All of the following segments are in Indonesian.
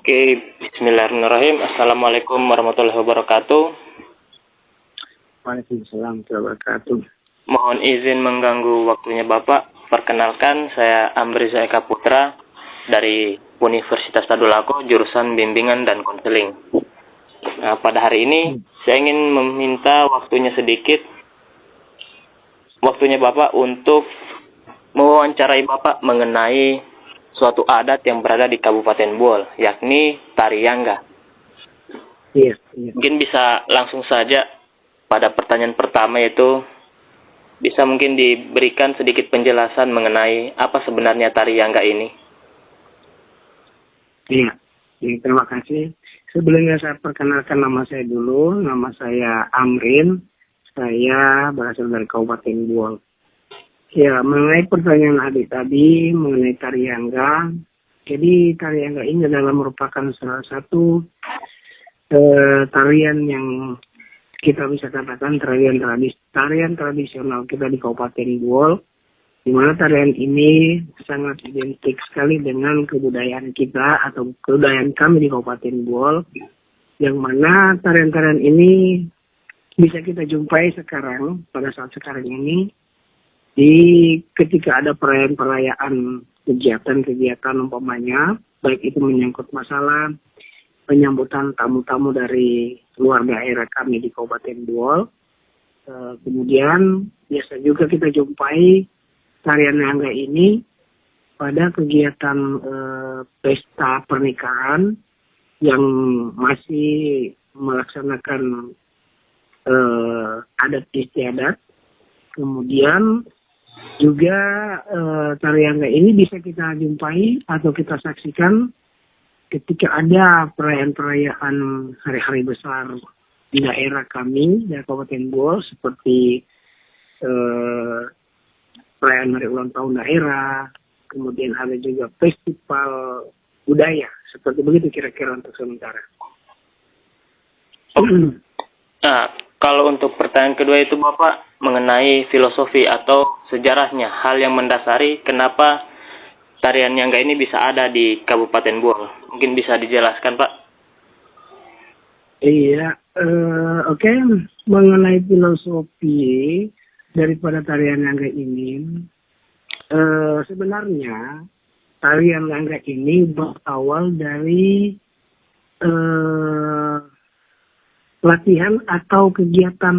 Oke, bismillahirrahmanirrahim. Assalamualaikum warahmatullahi wabarakatuh. Waalaikumsalam warahmatullahi wabarakatuh. Mohon izin mengganggu waktunya Bapak. Perkenalkan, saya Amriza Eka Putra dari Universitas Tadulako, jurusan Bimbingan dan Konseling. Nah, pada hari ini saya ingin meminta waktunya Bapak untuk mewawancarai Bapak mengenai suatu adat yang berada di Kabupaten Buol, yakni Tari Yangga. Iya. Mungkin bisa langsung saja pada pertanyaan pertama, yaitu bisa mungkin diberikan sedikit penjelasan mengenai apa sebenarnya Tari Yangga ini. Iya, terima kasih. Sebelumnya saya perkenalkan nama saya dulu. Nama saya Amrin. Saya berasal dari Kabupaten Buol. Ya, mengenai pertanyaan adik tadi, mengenai Tari Yangga. Jadi, Tari Yangga ini adalah merupakan salah satu tarian yang kita bisa katakan tarian tradisional kita di Kabupaten Buol, di mana tarian ini sangat identik sekali dengan kebudayaan kita atau kebudayaan kami di Kabupaten Buol, yang mana tarian-tarian ini bisa kita jumpai sekarang, pada saat sekarang ini, ketika ada perayaan kegiatan umpamanya, baik itu menyangkut masalah penyambutan tamu-tamu dari luar daerah kami di Kabupaten Buol. Kemudian biasa juga kita jumpai tarian Yangga ini pada kegiatan pesta pernikahan yang masih melaksanakan adat istiadat. Kemudian juga Tari Yangga ini bisa kita jumpai atau kita saksikan ketika ada perayaan-perayaan hari-hari besar di daerah kami, di Kabupaten Buol, seperti perayaan hari ulang tahun daerah, kemudian ada juga festival budaya, seperti begitu kira-kira untuk sementara. Nah, kalau untuk pertanyaan kedua itu Bapak mengenai filosofi atau sejarahnya, hal yang mendasari kenapa tarian Yangga ini bisa ada di Kabupaten Buol. Mungkin bisa dijelaskan, Pak? Iya, oke. Mengenai filosofi daripada tarian Yangga ini, sebenarnya tarian Yangga ini berawal dari latihan atau kegiatan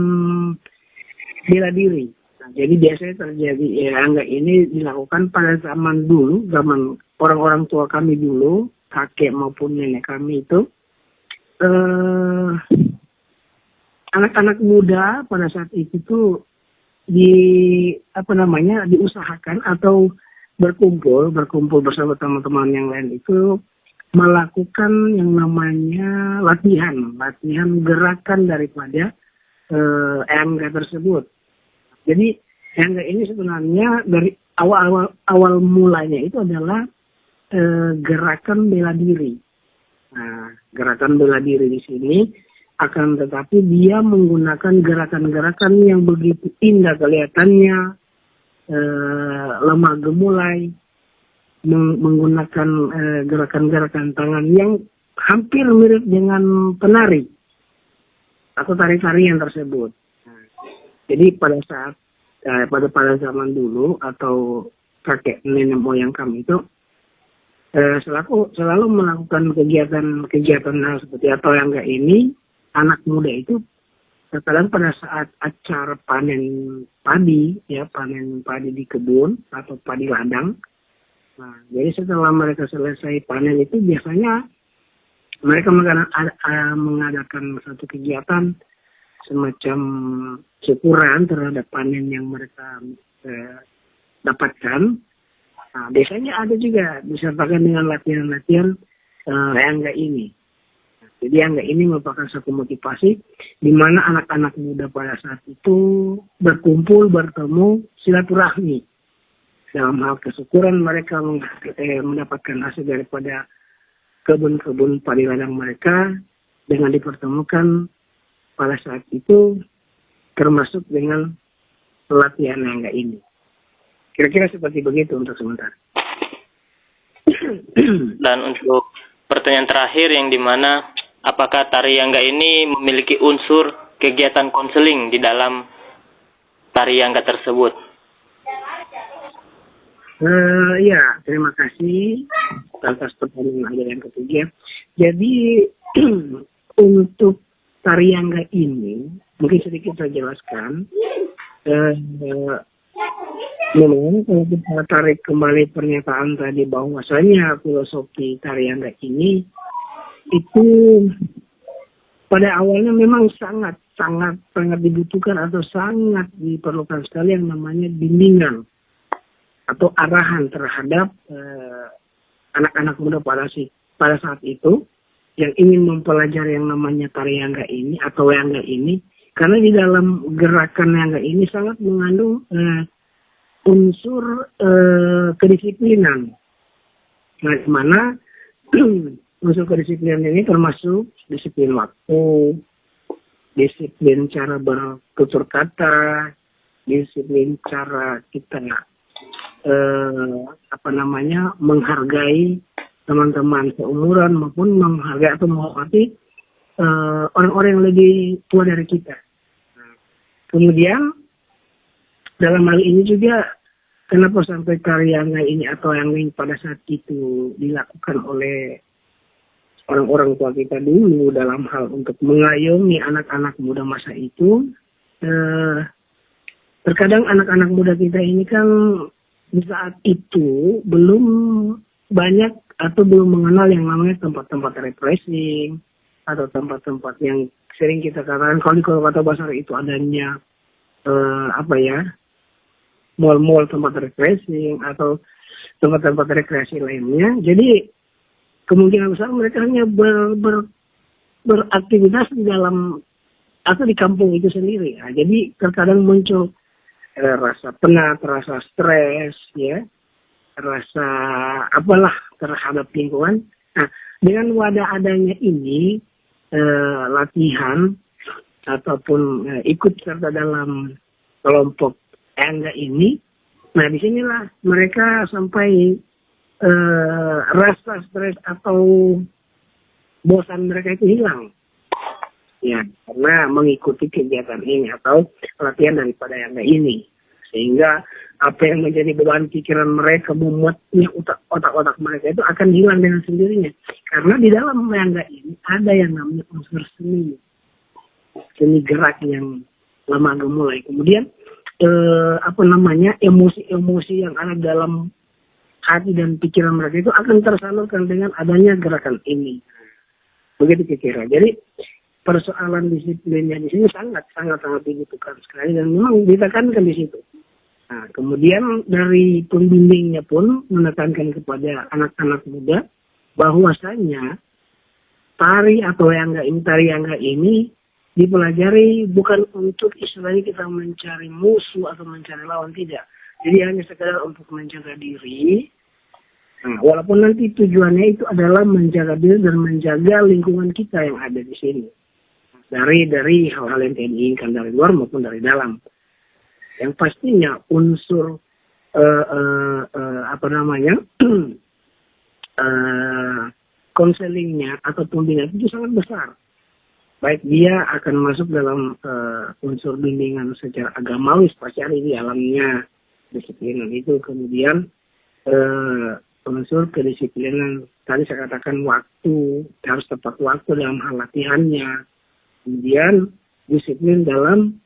bela diri. Nah, jadi biasanya terjadi Yangga ini dilakukan pada zaman orang-orang tua kami dulu, kakek maupun nenek kami itu, anak-anak muda pada saat itu tuh diusahakan atau berkumpul bersama teman-teman yang lain itu melakukan yang namanya latihan gerakan daripada Yangga tersebut. Jadi Yangga ini sebenarnya dari awal mulanya itu adalah gerakan bela diri. Nah, gerakan bela diri di sini akan tetapi dia menggunakan gerakan-gerakan yang begitu indah kelihatannya, lemah gemulai, menggunakan gerakan-gerakan tangan yang hampir mirip dengan penari atau tari-tarian tersebut. Nah, jadi pada saat pada zaman dulu atau kakek nenek moyang kami itu selalu melakukan kegiatan hal seperti atau Yangga ini, anak muda itu terkadang pada saat acara panen padi di kebun atau padi ladang. Nah, jadi setelah mereka selesai panen itu biasanya mereka mengadakan satu kegiatan semacam syukuran terhadap panen yang mereka dapatkan. Nah, biasanya ada juga disertakan dengan latihan-latihan Yangga ini. Nah, jadi Yangga ini merupakan satu motivasi di mana anak-anak muda pada saat itu berkumpul, bertemu, silaturahmi. Dalam hal kesyukuran mereka mendapatkan hasil daripada kebun-kebun padi ladang mereka dengan dipertemukan pada saat itu, termasuk dengan pelatihan Yangga ini. Kira-kira seperti begitu untuk sementara. Dan untuk pertanyaan terakhir yang dimana apakah tari Yangga ini memiliki unsur kegiatan konseling di dalam tari Yangga tersebut? Ya, terima kasih atas pertanyaan Anda yang ketiga. Jadi untuk tari Yangga ini mungkin sedikit saya jelaskan. Memang kalau kita tarik kembali pernyataan tadi bahwasanya filosofi tari Yangga ini itu pada awalnya memang sangat dibutuhkan atau sangat diperlukan sekali yang namanya bimbingan atau arahan terhadap anak-anak muda pada saat itu yang ingin mempelajari yang namanya tari Yangga ini atau Yangga ini, karena di dalam gerakan Yangga ini sangat mengandung unsur kedisiplinan. Nah, di mana unsur kedisiplinan ini termasuk disiplin waktu, disiplin cara bertutur kata, disiplin cara kita menghargai teman-teman seumuran maupun menghargai atau menghormati orang-orang yang lebih tua dari kita. Kemudian dalam hal ini juga kenapa sampai tari Yangga ini atau yang pada saat itu dilakukan oleh orang-orang tua kita dulu dalam hal untuk mengayomi anak-anak muda masa itu. Terkadang anak-anak muda kita ini kan di saat itu belum banyak atau belum mengenal yang namanya tempat-tempat refreshing atau tempat-tempat yang sering kita katakan kalau di kota besar itu adanya mall-mall tempat refreshing atau tempat-tempat rekreasi lainnya. Jadi kemungkinan besar mereka hanya beraktivitas di dalam atau di kampung itu sendiri. Nah, jadi terkadang muncul rasa penat, rasa stres, ya, rasa terhadap lingkungan. Nah, dengan wadah adanya ini latihan ataupun ikut serta dalam kelompok Yangga ini, nah disinilah mereka sampai rasa stres atau bosan mereka itu hilang. Ya, karena mengikuti kegiatan ini atau latihan daripada Yangga ini. Sehingga apa yang menjadi beban pikiran mereka, memuatnya otak-otak mereka itu akan hilang dengan sendirinya. Karena di dalam Yangga ini ada yang namanya unsur seni gerak yang lama gemulai. Kemudian emosi-emosi yang ada dalam hati dan pikiran mereka itu akan tersalurkan dengan adanya gerakan ini. Begitu kira-kira. Jadi persoalan disiplinnya di sini sangat dibutuhkan sekali dan memang ditekankan di situ. Nah, kemudian dari pembimbingnya pun menekankan kepada anak-anak muda bahwasanya tari Yangga ini dipelajari bukan untuk istilahnya kita mencari musuh atau mencari lawan, tidak. Jadi hanya sekedar untuk menjaga diri. Nah, walaupun nanti tujuannya itu adalah menjaga diri dan menjaga lingkungan kita yang ada di sini. Dari hal-hal yang diinginkan dari luar maupun dari dalam. Yang pastinya unsur konselingnya atau pembinaan itu sangat besar. Baik dia akan masuk dalam unsur bimbingan secara agamawi, pasti ada di dalamnya disiplinan itu. Kemudian unsur kedisiplinan, tadi saya katakan waktu, harus tepat waktu dalam hal latihannya. Kemudian disiplin dalam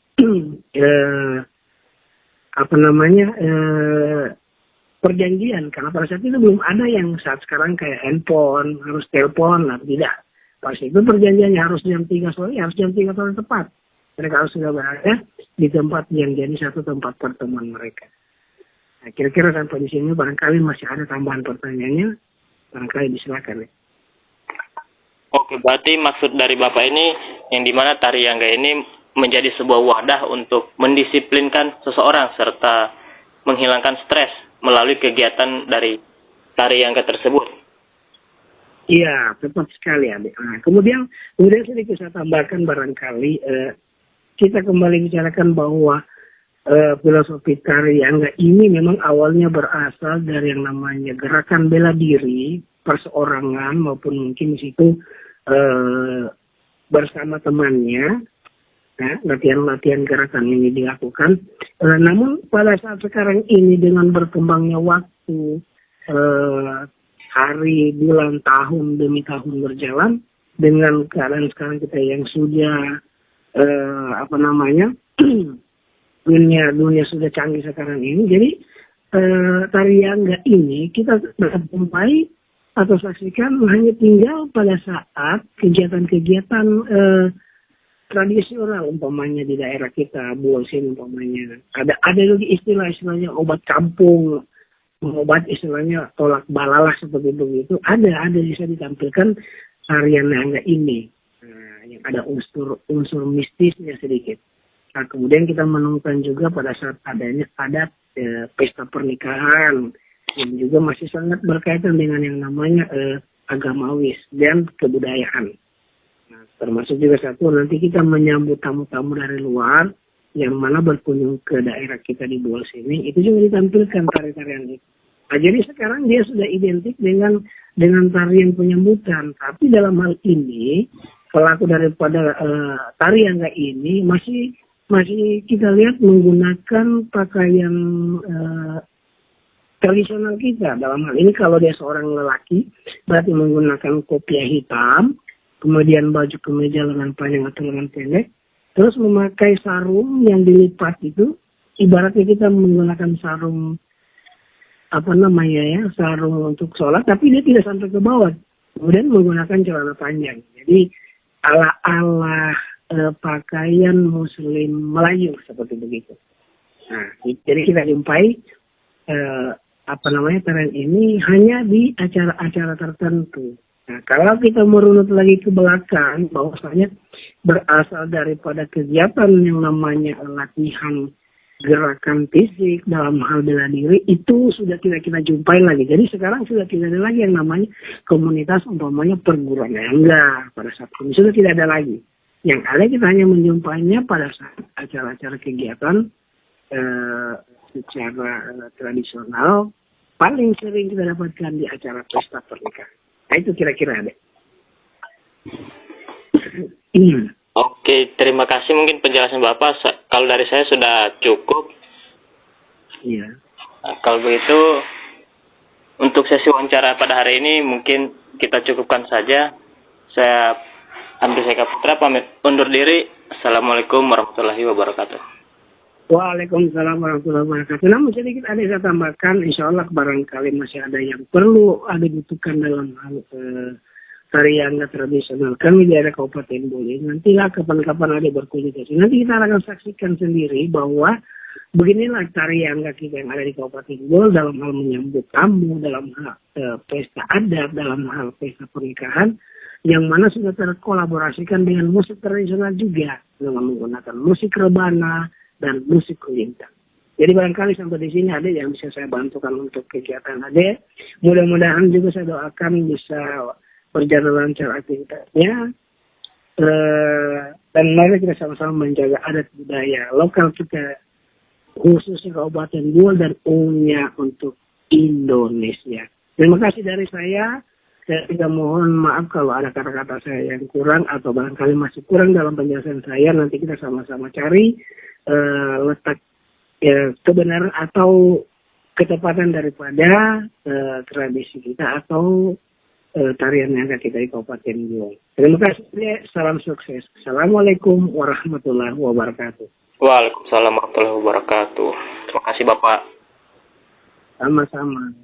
perjanjian, karena pada saat itu belum ada yang saat sekarang kayak handphone, harus telepon, tidak. Pas itu perjanjiannya harus jam 3 sore, harus jam 3 sore tepat. Mereka harus sudah berada di tempat yang jadi satu tempat pertemuan mereka. Nah, kira-kira sampai di sini barangkali masih ada tambahan pertanyaannya, barangkali disilakan ya. Oke, berarti maksud dari Bapak ini yang dimana tari Yangga ini menjadi sebuah wadah untuk mendisiplinkan seseorang serta menghilangkan stres melalui kegiatan dari tari Yangga tersebut. Iya, tepat sekali adik. Nah, kemudian sedikit saya tambahkan barangkali kita kembali bicarakan bahwa filosofi tari Yangga ini memang awalnya berasal dari yang namanya gerakan bela diri perseorangan maupun mungkin di situ bersama temannya. Ya, latihan-latihan gerakan ini dilakukan. Namun pada saat sekarang ini dengan berkembangnya waktu, hari, bulan, tahun demi tahun berjalan, dengan keadaan sekarang kita yang sudah dunia sudah canggih sekarang ini. Jadi tarian ini kita jumpai atau saksikan hanya tinggal pada saat kegiatan-kegiatan tradisional umpamanya di daerah kita, Buosin umpamanya. Ada istilahnya obat kampung, obat istilahnya tolak balalah seperti begitu. Ada bisa ditampilkan tarian Nangga ini. Yang ada unsur mistisnya sedikit. Nah, kemudian kita menemukan juga pada saat adanya adat pesta pernikahan yang juga masih sangat berkaitan dengan yang namanya agamawis dan kebudayaan. Nah, termasuk juga satu nanti kita menyambut tamu-tamu dari luar yang mana berkunjung ke daerah kita di Buol sini, itu juga ditampilkan tari-tarian itu. Nah, jadi sekarang dia sudah identik dengan tarian penyambutan, tapi dalam hal ini pelaku daripada tarian ini masih kita lihat menggunakan pakaian tradisional kita. Dalam hal ini kalau dia seorang lelaki berarti menggunakan kopiah hitam, kemudian baju kemeja lengan panjang atau lengan pendek, terus memakai sarung yang dilipat itu, ibaratnya kita menggunakan sarung sarung untuk sholat, tapi dia tidak sampai ke bawah. Kemudian menggunakan celana panjang. Jadi ala-ala pakaian Muslim Melayu seperti begitu. Nah, jadi kita jumpai tarian ini hanya di acara-acara tertentu. Nah, kalau kita merunut lagi ke belakang, bahwasanya berasal daripada kegiatan yang namanya latihan gerakan fisik dalam hal bela diri, itu sudah tidak kita jumpai lagi. Jadi sekarang sudah tidak ada lagi yang namanya komunitas umpamanya perguruan Nangga pada saat ini. Sudah tidak ada lagi. Yang ada kita hanya menjumpainya pada saat acara-acara kegiatan secara tradisional. Paling sering kita dapatkan di acara pesta pernikahan. Nah, itu kira-kira ada. Oke, terima kasih mungkin penjelasan Bapak. Kalau dari saya sudah cukup. Iya. Nah, kalau begitu, untuk sesi wawancara pada hari ini mungkin kita cukupkan saja. Saya Andri Eka Putra pamit undur diri. Assalamualaikum warahmatullahi wabarakatuh. Waalaikumsalam warahmatullahi wabarakatuh. Namun sedikit ada saya tambahkan, insya Allah barangkali masih ada yang perlu dibutuhkan dalam hal tarian tradisional kami di daerah Kabupaten Bole. Nantilah kapan-kapan ada berkunjung ke sini. Nanti kita akan saksikan sendiri bahwa beginilah tarian kita yang ada di Kabupaten Bole dalam hal menyambut tamu, dalam hal pesta adat, dalam hal pesta pernikahan, yang mana sudah terkolaborasikan dengan musik tradisional juga, dengan menggunakan musik rebana dan musik kulintang. Jadi barangkali sampai di sini ada yang bisa saya bantukan untuk kegiatan ada. Mudah-mudahan juga saya doakan bisa berjalan lancar aktivitasnya. Dan mari kita sama-sama menjaga adat budaya lokal kita, khususnya Kabupaten Bole dan umumnya untuk Indonesia. Terima kasih dari saya. Saya juga mohon maaf kalau ada kata-kata saya yang kurang atau barangkali masih kurang dalam penjelasan saya. Nanti kita sama-sama cari letak kebenaran atau ketepatan daripada tradisi kita atau tarian yang kita di Kabupaten Bole. Terima kasih. Salam sukses. Assalamualaikum warahmatullahi wabarakatuh. Waalaikumsalam warahmatullahi wabarakatuh. Terima kasih Bapak. Sama-sama.